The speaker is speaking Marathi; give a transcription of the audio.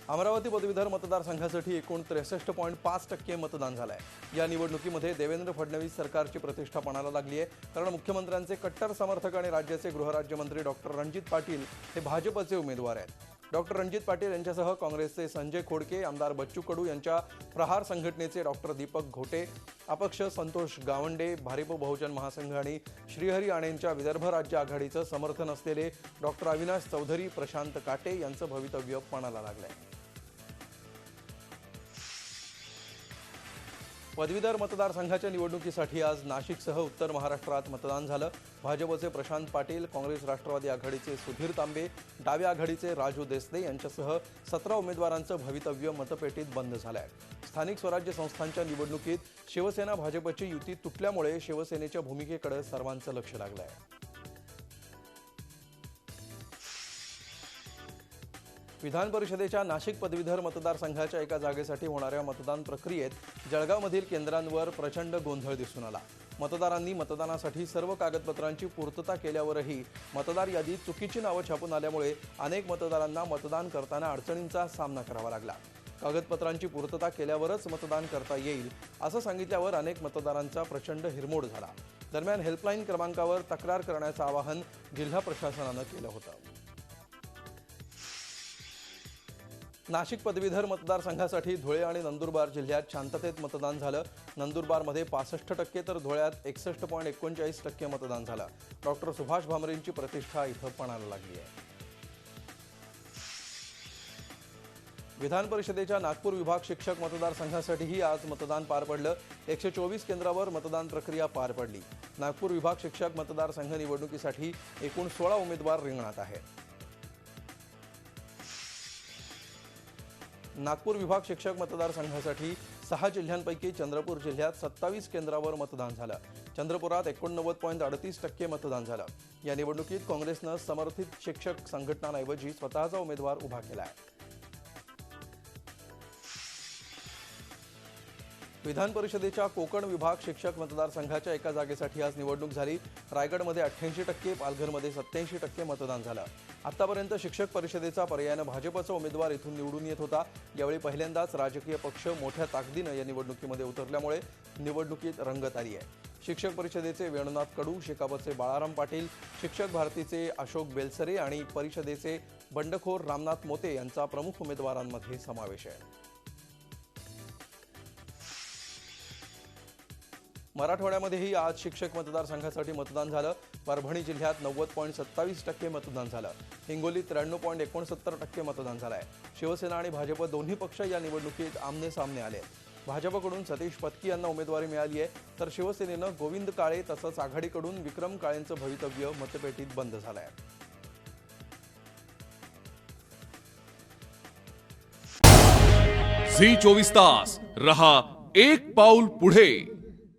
अमरावती पदवीधर मतदारसंघासाठी एकूण 63.5% मतदान झालं आहे। या निवडणुकीमध्ये देवेंद्र फडणवीस सरकारची प्रतिष्ठा पणाला लागली आहे, कारण मुख्यमंत्र्यांचे कट्टर समर्थक आणि राज्याचे गृहराज्यमंत्री डॉक्टर रणजित पाटील हे भाजपचे उमेदवार आहेत। डॉक्टर रणजित पाटील यांच्यासह काँग्रेसचे संजय खोडके, आमदार बच्चू कडू यांच्या प्रहार संघटनेचे डॉक्टर दीपक घोटे, अपक्ष संतोष गावंडे, भारिप बहुजन महासंघ आणि श्रीहरी आणेंच्या विदर्भ राज्य आघाडीचं समर्थन असलेले डॉक्टर अविनाश चौधरी, प्रशांत काटे यांचं भवितव्य पणाला लागलंय। पदवीधर मतदारसंघाच्या निवडणुकीसाठी आज नाशिकसह उत्तर महाराष्ट्रात मतदान झालं। भाजपचे प्रशांत पाटील, काँग्रेस राष्ट्रवादी आघाडीचे सुधीर तांबे, डाव्या आघाडीचे राजू देसले यांच्यासह 17 उमेदवारांचं भवितव्य मतपेटीत बंद झालंय। स्थानिक स्वराज्य संस्थांच्या निवडणुकीत शिवसेना भाजपची युती तुटल्यामुळे शिवसेनेच्या भूमिकेकडे सर्वांचं लक्ष लागलंय। विधान परिषदेच्या नाशिक पदवीधर मतदारसंघाच्या एका जागेसाठी होणाऱ्या मतदान प्रक्रियेत जळगावमधील केंद्रांवर प्रचंड गोंधळ दिसून आला। मतदारांनी मतदानासाठी सर्व कागदपत्रांची पूर्तता केल्यावरही मतदार यादीत चुकीची नावं छापून आल्यामुळे अनेक मतदारांना मतदान करताना अडचणींचा सामना करावा लागला। कागदपत्रांची पूर्तता केल्यावरच मतदान करता येईल असं सांगितल्यावर अनेक मतदारांचा प्रचंड हिरमोड झाला। दरम्यान हेल्पलाईन क्रमांकावर तक्रार करण्याचं आवाहन जिल्हा प्रशासनानं केलं होतं। नाशिक पदवीधर मतदारसंघासाठी धुळे आणि नंदुरबार जिल्ह्यात शांततेत मतदान झालं। नंदुरबारमध्ये 65% तर धुळ्यात 61.39% मतदान झालं। डॉक्टर सुभाष भामरेंची प्रतिष्ठा इथं पणाला लागली आहे। विधान परिषदेच्या नागपूर विभाग शिक्षक मतदारसंघासाठीही आज मतदान पार पडलं। 124 केंद्रावर मतदान प्रक्रिया पार पडली। नागपूर विभाग शिक्षक मतदारसंघ निवडणुकीसाठी एकूण 16 उमेदवार रिंगणात आहेत। नागपूर विभाग शिक्षक मतदारसंघासाठी 6 जिल्ह्यांपैकी चंद्रपूर जिल्ह्यात 27 केंद्रावर मतदान झालं। चंद्रपुरात 89.38% मतदान झालं। या निवडणुकीत काँग्रेसनं समर्थित शिक्षक संघटनांऐवजी स्वतःचा उमेदवार उभा केला आहे। विधान परिषदेच्या कोकण विभाग शिक्षक मतदारसंघाच्या एका जागेसाठी आज निवडणूक झाली। रायगडमध्ये 88%, पालघरमध्ये 87% मतदान झालं। आतापर्यंत शिक्षक परिषदेचा पर्यायानं भाजपचा उमेदवार इथून निवडून येत होता। यावेळी पहिल्यांदाच राजकीय पक्ष मोठ्या ताकदीनं या निवडणुकीमध्ये उतरल्यामुळे निवडणुकीत रंगत आली आहे। शिक्षक परिषदेचे वेणुनाथ कडू, शेकापचे बाळाराम पाटील, शिक्षक भारतीचे अशोक बेलसरे आणि परिषदेचे बंडखोर रामनाथ मोते यांचा प्रमुख उमेदवारांमध्ये समावेश आहे। मराठवाड्यामध्येही आज शिक्षक मतदारसंघासाठी मतदान झालं। परभणी जिल्ह्यात 90.27% मतदान झालं। हिंगोलीत 93.69% मतदान झालं आहे। शिवसेना आणि भाजप दोन्ही पक्ष या निवडणुकीत आमने सामने आले आहेत। भाजपकडून सतीश पत्की यांना उमेदवारी मिळाली आहे, तर शिवसेनेनं गोविंद काळे तसंच आघाडीकडून विक्रम काळेंचं भवितव्य मतपेटीत बंद झालं आहे। झी 24 तास रहा एक पाऊल पुढे।